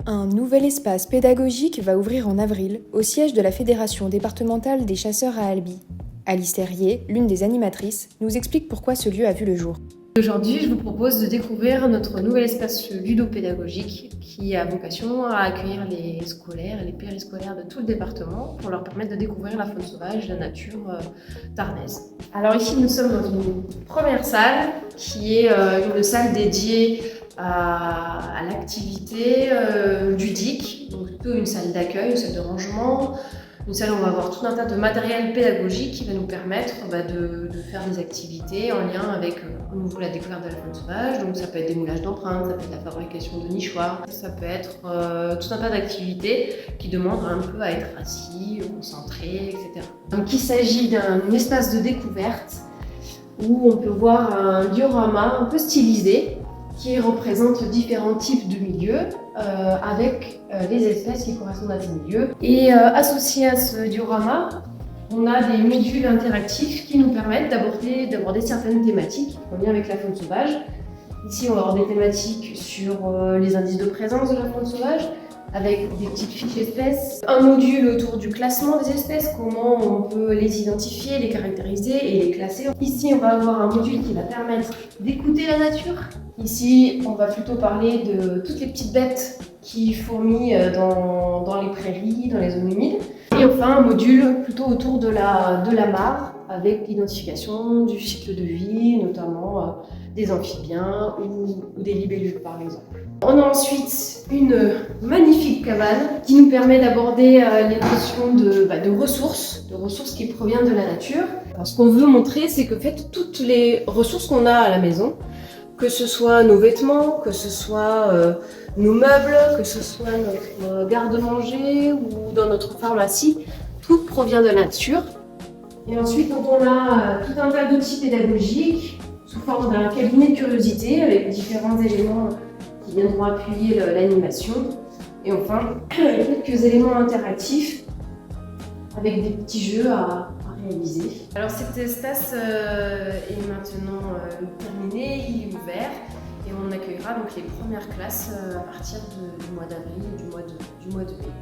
Un nouvel espace pédagogique va ouvrir en avril au siège de la Fédération départementale des chasseurs à Albi. Alice Terrier, l'une des animatrices, nous explique pourquoi ce lieu a vu le jour. Aujourd'hui, je vous propose de découvrir notre nouvel espace ludopédagogique qui a vocation à accueillir les scolaires et les périscolaires de tout le département pour leur permettre de découvrir la faune sauvage, la nature tarnaise. Alors ici, nous sommes dans une première salle qui est une salle dédiée à l'activité ludique, donc plutôt une salle d'accueil, une salle de rangement, une salle où on va avoir tout un tas de matériel pédagogique qui va nous permettre de faire des activités en lien avec au nouveau la découverte de la faune sauvage. Donc ça peut être des moulages d'empreintes, ça peut être la fabrication de nichoirs, ça peut être tout un tas d'activités qui demandent un peu à être assis, concentré, etc. Donc il s'agit d'un espace de découverte où on peut voir un diorama un peu stylisé qui représente différents types de milieux avec les espèces qui correspondent à ces milieux. Et associé à ce diorama, on a des modules interactifs qui nous permettent d'aborder certaines thématiques en lien avec la faune sauvage. Ici, on va avoir des thématiques sur les indices de présence de la faune sauvage, avec des petites fiches espèces, un module autour du classement des espèces, comment on peut les identifier, les caractériser et les classer. Ici, on va avoir un module qui va permettre d'écouter la nature. Ici, on va plutôt parler de toutes les petites bêtes qui fourmillent dans les prairies, dans les zones humides. Et enfin, un module plutôt autour de la mare, avec l'identification du cycle de vie, notamment des amphibiens ou des libellules par exemple. On a ensuite une magnifique cabane qui nous permet d'aborder les notions de ressources qui proviennent de la nature. Alors, ce qu'on veut montrer, c'est que en fait, toutes les ressources qu'on a à la maison, que ce soit nos vêtements, que ce soit nos meubles, que ce soit notre garde-manger ou dans notre pharmacie, tout provient de la nature. Et ensuite, on a tout un tas d'outils pédagogiques sous forme d'un cabinet de curiosité avec différents éléments qui viendront appuyer l'animation. Et enfin, quelques éléments interactifs avec des petits jeux à réaliser. Alors cet espace est maintenant terminé, il est ouvert et on accueillera donc les premières classes à partir du mois d'avril et du mois de mai.